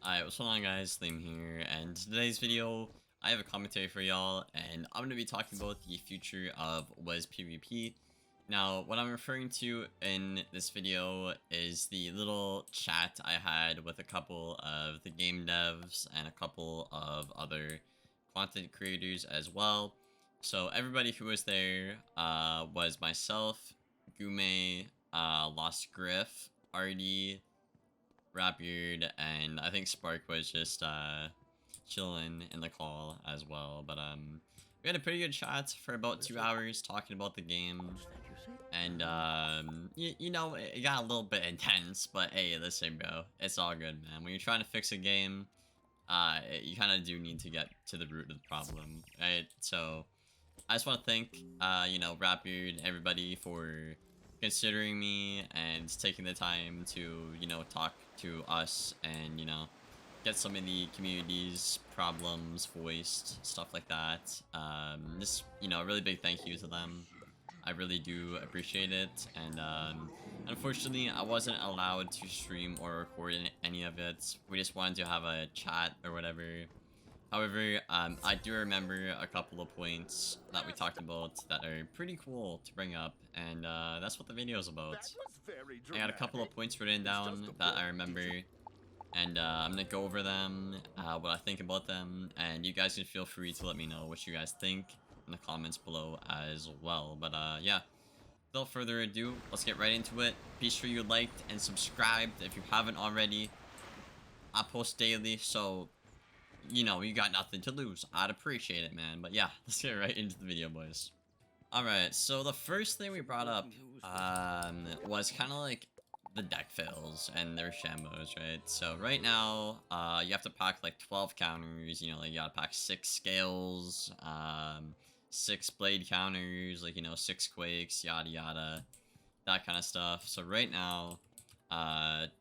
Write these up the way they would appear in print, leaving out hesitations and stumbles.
Alright, what's going on guys, Liam here, and today's video, I have a commentary for y'all, and I'm going to be talking about the future of Wiz PvP. Now, what I'm referring to in this video is the little chat I had with a couple of the game devs and a couple of other content creators as well. So everybody who was there was myself, Gume, Lost Griff, Artie, Rapbeard, and I think Spark was just chilling in the call as well. But we had a pretty good chat for about 2 hours talking about the game, and you know, it got a little bit intense. But hey, listen, bro, it's all good, man. When you're trying to fix a game, you kind of do need to get to the root of the problem, right? So I just want to thank you know, Rapbeard, everybody for considering me and taking the time to, you know, talk to us and, you know, get some of the community's problems voiced, stuff like that. Just, you know, a really big thank you to them. I really do appreciate it, and unfortunately I wasn't allowed to stream or record any of it. We just wanted to have a chat or whatever. However, I do remember a couple of points that we talked about that are pretty cool to bring up, and that's what the video is about. I got a couple of points written down that I remember, and I'm gonna go over them, what I think about them, and you guys can feel free to let me know what you guys think in the comments below as well. But yeah, without further ado, let's get right into it. Be sure you liked and subscribed if you haven't already. I post daily, so you know, you got nothing to lose. I'd appreciate it, man. But yeah, let's get right into the video, boys. Alright, so the first thing we brought up was kind of like the deck fails and their shambos, right? So right now, you have to pack like 12 counters, you know, like you gotta pack 6 scales, 6 blade counters, like, you know, 6 quakes, yada yada, that kind of stuff. So right now,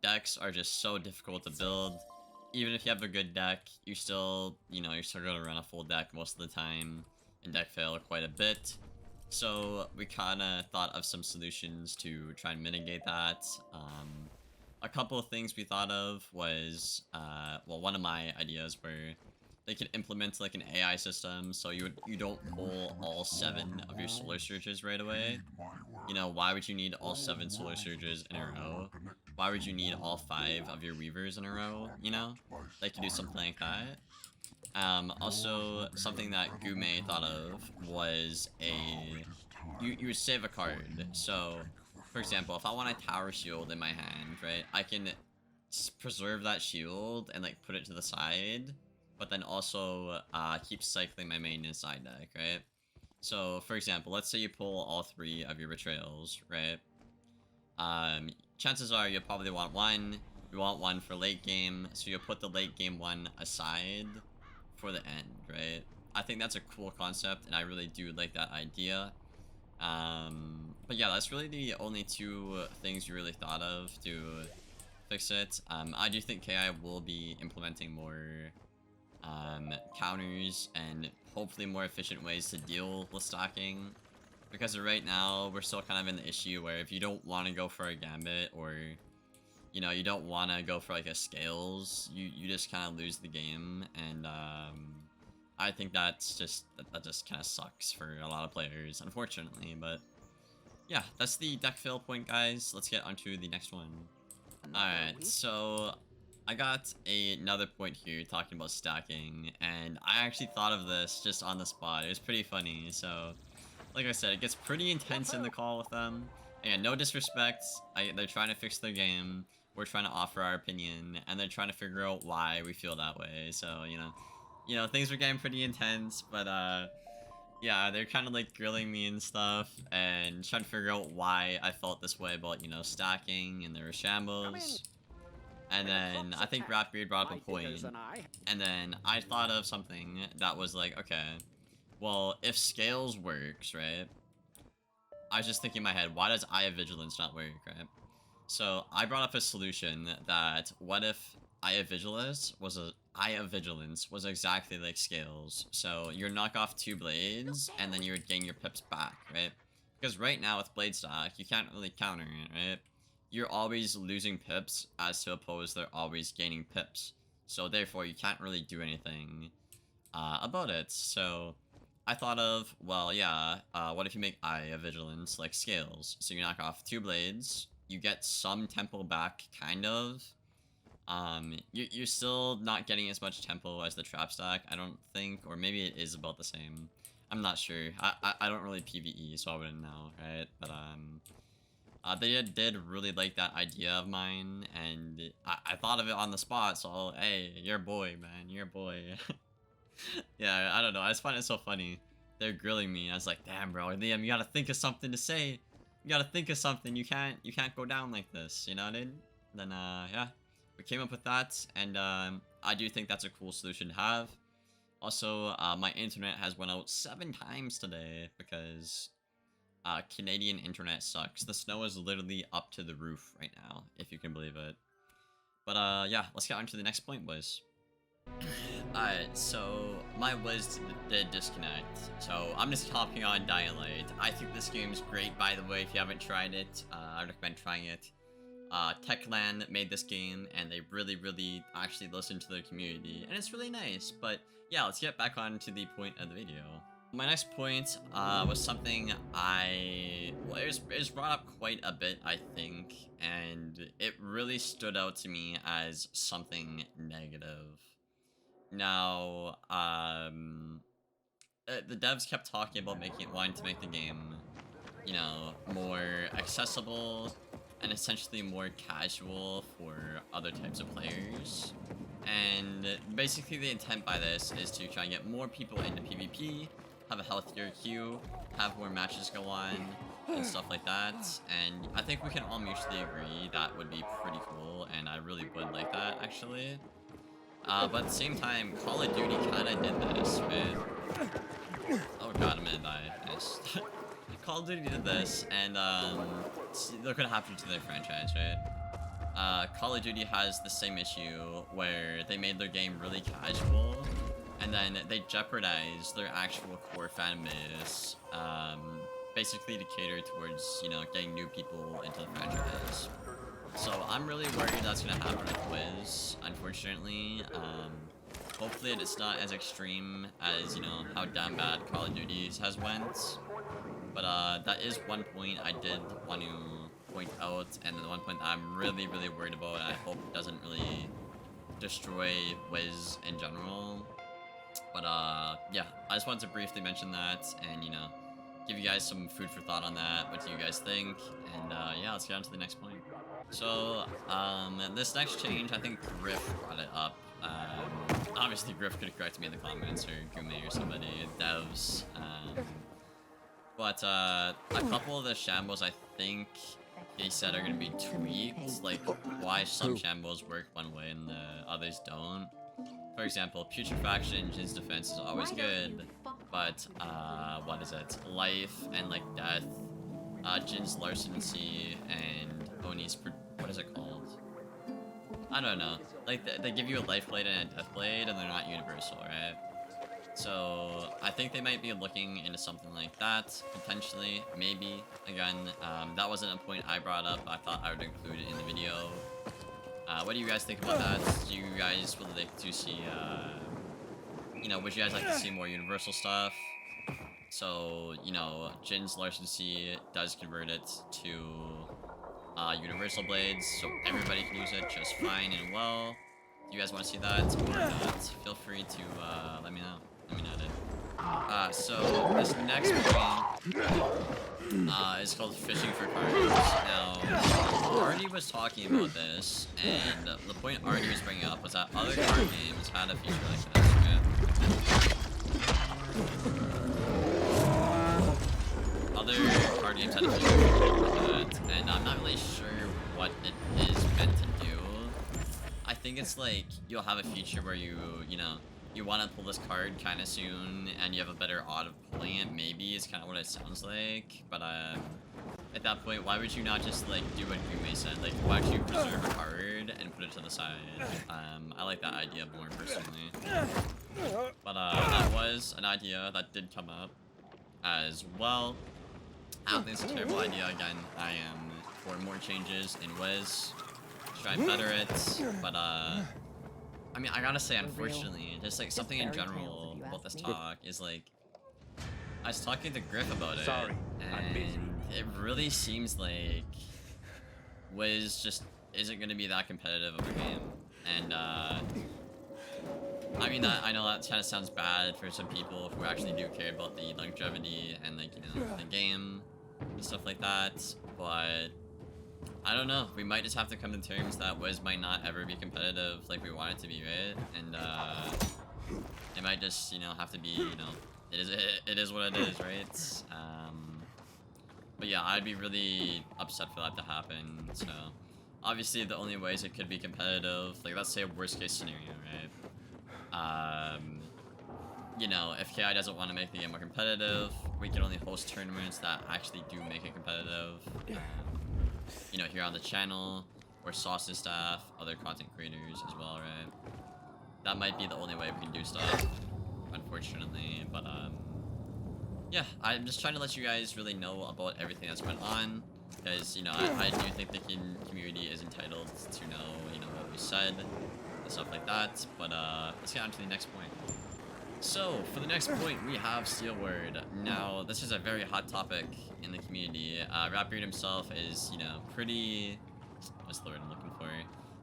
decks are just so difficult to build. Even if you have a good deck, you still, you know, you're still going to run a full deck most of the time, and deck fail quite a bit. So we kind of thought of some solutions to try and mitigate that. A couple of things we thought of was, well, one of my ideas were they could implement like an AI system, so you don't pull all 7 of your solar surges right away. You know, why would you need all 7 solar surges in a row? Why would you need all 5 of your weavers in a row, you know? They could do something like that. Also, something that Gume thought of was you would save a card. So, for example, if I want a tower shield in my hand, right, I can preserve that shield and like put it to the side, but then also keep cycling my main side deck, right? So, for example, let's say you pull all 3 of your betrayals, right? Chances are you'll probably want one. You want one for late game, so you'll put the late game one aside for the end, right? I think that's a cool concept, and I really do like that idea. But yeah, that's really the only 2 things you really thought of to fix it. I do think KI will be implementing more counters and hopefully more efficient ways to deal with stacking, because right now we're still kind of in the issue where if you don't want to go for a gambit, or you know, you don't want to go for like a scales, you just kind of lose the game, and I think that's just that just kind of sucks for a lot of players, unfortunately. But yeah, that's the deck fail point, guys. Let's get onto the next one. Alright, so I got another point here talking about stacking, and I actually thought of this just on the spot. It was pretty funny. So like I said, it gets pretty intense in the call with them. And no disrespect, they're trying to fix their game, we're trying to offer our opinion, and they're trying to figure out why we feel that way. So, you know, things were getting pretty intense, but yeah, they're kind of like grilling me and stuff, and trying to figure out why I felt this way about, you know, stacking and their shambles. And then I think Rapbeard brought up a point, and then I thought of something that was like, okay, well, if scales works, right? I was just thinking in my head, why does Eye of Vigilance not work, right? So I brought up a solution that what if Eye of Vigilance was exactly like scales. So you would knock off 2 blades, and then you would gain your pips back, right? Because right now with blade stack, you can't really counter it, right? You're always losing pips, as to oppose they're always gaining pips. so therefore you can't really do anything about it. So I thought of, well, yeah, what if you make Eye of Vigilance like scales? So you knock off 2 blades, you get some tempo back, kind of. You're still not getting as much tempo as the trap stack, I don't think, or maybe it is about the same. I'm not sure. I don't really PvE, so I wouldn't know, right? But they did really like that idea of mine, and I thought of it on the spot. So hey, you're a boy, man, you're a boy. Yeah, I don't know. I just find it so funny. They're grilling me. I was like, damn, bro, Liam, you gotta think of something to say. You gotta think of something. You can't go down like this. You know what I mean? Then yeah, we came up with that, and I do think that's a cool solution to have. Also, my internet has went out 7 times today because Canadian internet sucks. The snow is literally up to the roof right now, if you can believe it. But yeah, let's get on to the next point, boys. Alright, so my Wiz did disconnect, so I'm just hopping on Dying Light. I think this game's great, by the way. If you haven't tried it, I recommend trying it. Techland made this game, and they really actually listened to their community, and it's really nice. But yeah, let's get back on to the point of the video. My next point was something it was brought up quite a bit, I think, and it really stood out to me as something negative. Now, the devs kept talking about wanting to make the game, you know, more accessible and essentially more casual for other types of players. And basically the intent by this is to try and get more people into PvP, have a healthier queue, have more matches go on, and stuff like that. And I think we can all mutually agree that would be pretty cool, and I really would like that, actually. But at the same time, Call of Duty kinda did this, right? Oh god, I'm gonna die. Nice. Call of Duty did this, and look what happened to their franchise, right? Call of Duty has the same issue where they made their game really casual, and then they jeopardized their actual core fan base, basically to cater towards, you know, getting new people into the franchise. So I'm really worried that's gonna happen with Wiz, unfortunately. Hopefully it's not as extreme as, you know, how damn bad Call of Duty has went. But that is one point I did want to point out, and the one point I'm really worried about, and I hope it doesn't really destroy Wiz in general. But yeah, I just wanted to briefly mention that, and, you know, give you guys some food for thought on that. What do you guys think? And yeah, let's get on to the next point. So, this next change, I think Griff brought it up. Obviously Griff could correct me in the comments, or Gume or somebody, devs. But a couple of the shambles, I think they said are gonna be tweaked, like why some shambles work one way and the others don't. For example, Putrefaction, Jin's defense is always good, but what is it? Life and like death, Jin's larcency and Oni's what is it called? I don't know. Like they give you a life blade and a death blade, and they're not universal, right? So I think they might be looking into something like that, potentially, maybe. Again, that wasn't a point I brought up. I thought I would include it in the video. What do you guys think about that? Do you guys would like to see, you know, would you guys like to see more universal stuff? So, you know, Jin's larcency does convert it to universal blades, so everybody can use it just fine and well. Do you guys want to see that or not? Feel free to let me know. Let me know, dude. So this next point is called fishing for cards. Now, Artie was talking about this, and the point Artie was bringing up was that other card games had a feature like this, okay? Other card games had a feature like that, and I'm not really sure what it is meant to do. I think it's like you'll have a feature where you know, you want to pull this card kind of soon, and you have a better odd of pulling it, maybe, is kind of what it sounds like. But at that point, why would you not just like do what Gume said? Like, why don't you preserve a card and put it to the side? I like that idea more personally. But that was an idea that did come up as well. I don't think it's a terrible idea. Again, I am for more changes in Wiz, try and better it, but I I mean, I gotta say, For real. unfortunately, just like something in fairy tales, general if you about ask this me. talk is like, I was talking to Griff about it, Sorry, I'm busy. and it really seems like Wiz just isn't gonna be that competitive of a game, and I mean that I know that kind of sounds bad for some people who actually do care about the longevity and like the game and stuff like that, but I don't know. We might just have to come to terms that Wiz might not ever be competitive like we want it to be, right? And it might just have to be it is what it is, right? But yeah, I'd be really upset for that to happen. So obviously the only ways it could be competitive, like let's say a worst case scenario, right? If KI doesn't want to make the game more competitive, we can only host tournaments that actually do make it competitive. Here on the channel, or Sauce's staff, other content creators as well, right? That might be the only way we can do stuff, unfortunately, but yeah, I'm just trying to let you guys really know about everything that's went on, because, I do think the community is entitled to know, what we said, and stuff like that, but let's get on to the next point. So, for the next point, we have Steelward. Now, this is a very hot topic in the community. Rapbeard himself is, pretty... What's the word I'm looking for?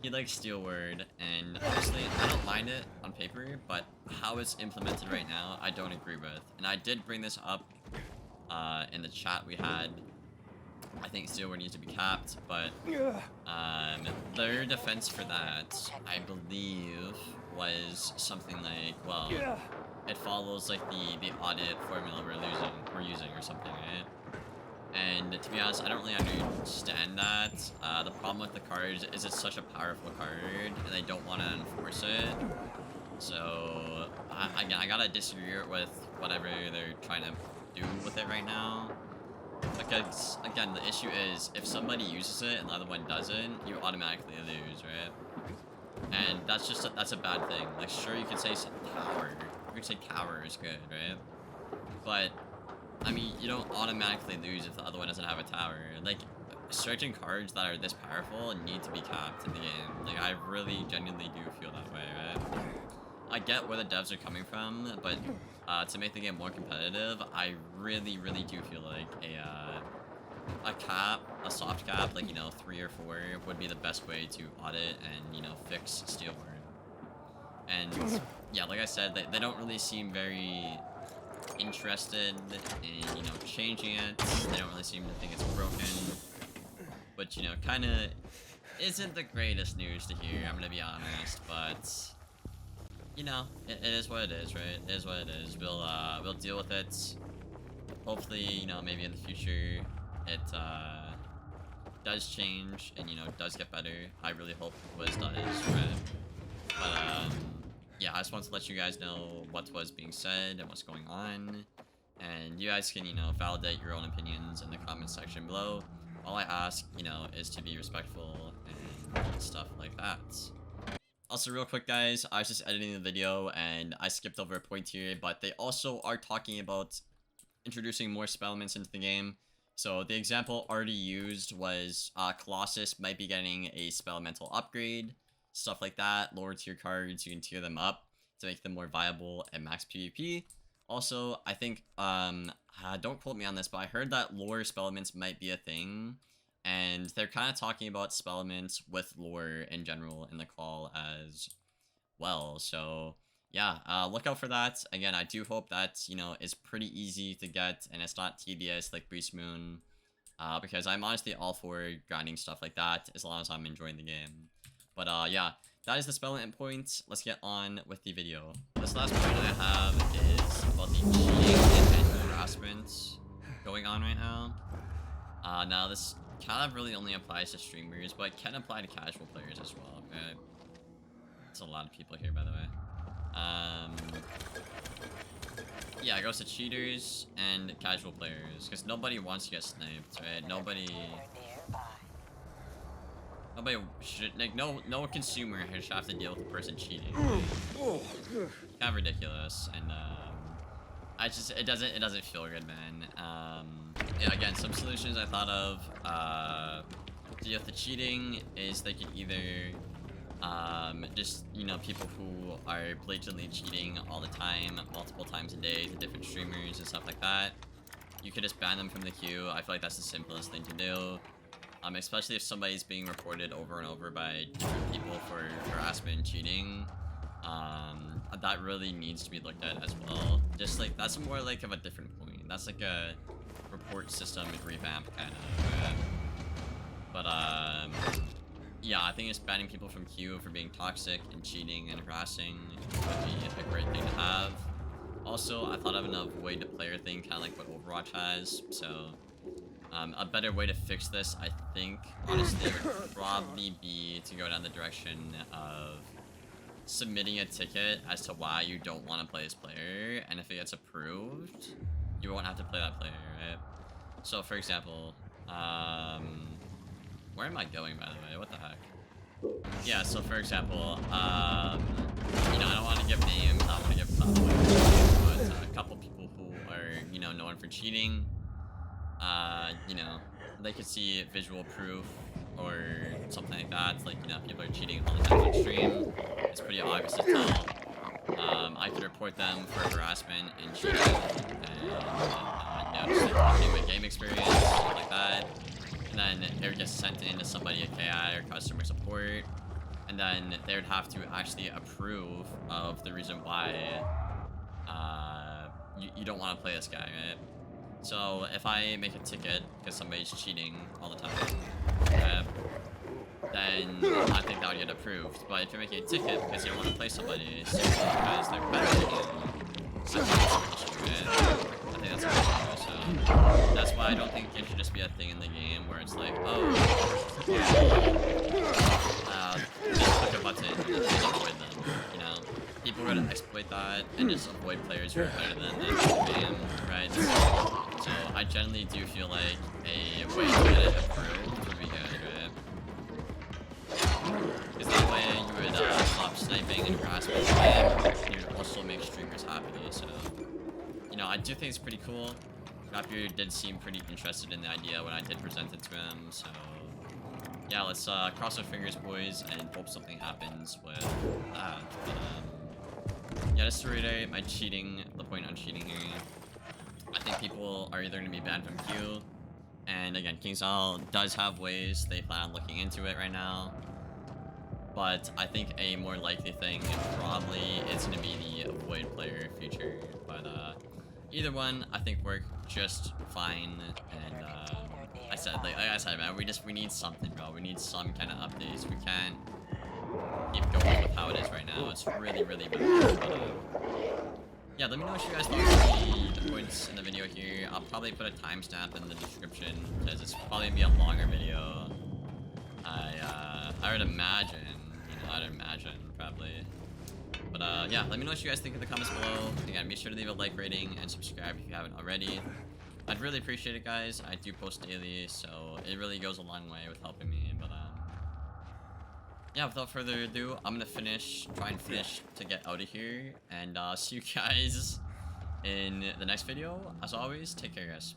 He likes Steelward, and honestly, I don't mind it on paper, but how it's implemented right now, I don't agree with. And I did bring this up in the chat we had. I think Steelward needs to be capped, but their defense for that, I believe, was something like, well, it follows like the audit formula we're using or something, right? And to be honest, I don't really understand that. The problem with the card is it's such a powerful card, and they don't want to enforce it. So I gotta disagree with whatever they're trying to do with it right now. Because again, the issue is if somebody uses it and the other one doesn't, you automatically lose, right? And that's a bad thing. Like, sure, you can say tower. You can say tower is good, right? But I mean, you don't automatically lose if the other one doesn't have a tower. Like, certain cards that are this powerful need to be capped in the game. Like, I really genuinely do feel that way, right? I get where the devs are coming from, but to make the game more competitive, I really do feel like a cap, a soft cap, like 3 or 4, would be the best way to audit and fix Steelward. And yeah, like I said, they don't really seem very interested in changing it. They don't really seem to think it's broken, which kind of isn't the greatest news to hear, I'm gonna be honest, but it is what it is, right? It is what it is. We'll deal with it. Hopefully, maybe in the future it does change and does get better. I really hope Wiz does, right? But yeah, I just want to let you guys know what was being said and what's going on, and you guys can validate your own opinions in the comment section below. All I ask is to be respectful and stuff like that. Also, real quick guys, I was just editing the video and I skipped over a point here, but they also are talking about introducing more spell elements into the game. So the example already used was Colossus might be getting a spell elemental upgrade, stuff like that. Lower tier cards, you can tier them up to make them more viable at max PvP. Also, I think, don't quote me on this, but I heard that lore spell elements might be a thing. And they're kind of talking about spell elements with lore in general in the call as well. So yeah, look out for that. Again, I do hope that, it's pretty easy to get and it's not tedious like Beast Moon. Because I'm honestly all for grinding stuff like that as long as I'm enjoying the game. But yeah, that is the spell element point. Let's get on with the video. This last point I have is about the cheating and harassment going on right now. Now this kind of really only applies to streamers, but it can apply to casual players as well, okay? There's a lot of people here, by the way. Yeah, it goes to cheaters and casual players, because nobody wants to get sniped, right? Nobody should, like, no consumer should have to deal with a person cheating. Right? Kind of ridiculous, and it doesn't feel good, man. Yeah, again, some solutions I thought of to deal with the cheating is they could either Just, you know, people who are blatantly cheating all the time, multiple times a day to different streamers and stuff like that. You could just ban them from the queue. I feel like that's the simplest thing to do. Especially if somebody's being reported over and over by different people for harassment and cheating. That really needs to be looked at as well. Just like, that's more like of a different point. That's like a report system revamp kind of. But yeah, I think just banning people from queue for being toxic and cheating and harassing would be a great thing to have. Also, I thought of another way to player thing, kind of like what Overwatch has. So, a better way to fix this, I think, honestly, would probably be to go down the direction of submitting a ticket as to why you don't want to play this player, and if it gets approved, you won't have to play that player, right? So, for example, where am I going, by the way? What the heck? Yeah, so for example, you know, I don't want to give names, I don't want to give but a couple people who are, you know, known for cheating, you know, they could see visual proof or something like that. Like, you know, people are cheating all the time on stream. It's pretty obvious to tell. I could report them for harassment and cheating, and notice like game experience, stuff like that. And then it would get sent in to somebody at KI or customer support, and then they would have to actually approve of the reason why you don't want to play this guy, right? So if I make a ticket because somebody's cheating all the time, then I think that would get approved. But if you're making a ticket because you don't want to play somebody simply because they're better than you, I think that's an issue. So that's why I don't think it should just be a thing in the game where it's like, oh, just click a button and avoid them, you know? People are gonna exploit that and just avoid players who are better than them in the game, right? So I generally do feel like a way to get it approved would be good, right? Because that way you would stop sniping and harassment and you would also make streamers happy, so... You know, I do think it's pretty cool. Rapier did seem pretty interested in the idea when I did present it to him, so... Yeah, let's cross our fingers, boys, and hope something happens with that. Yeah, just to reiterate my the point on cheating here. I think people are either going to be banned from queue, and again, KingsIsle does have ways, they plan on looking into it right now. But I think a more likely thing probably is going to be the avoid player feature. But either one, I think work just fine. And I said, man, we need something, bro. We need some kind of updates. We can't keep going with how it is right now. It's really, really bad. But, yeah, let me know what you guys thought of the points in the video here. I'll probably put a timestamp in the description because it's probably gonna be a longer video. I would imagine, you know, I'd imagine probably. But yeah, let me know what you guys think in the comments below. Again, be sure to leave a like, rating, and subscribe if you haven't already. I'd really appreciate it, guys. I do post daily, so it really goes a long way with helping me. But yeah, without further ado, I'm gonna try and finish to get out of here, and see you guys in the next video. As always, take care, guys.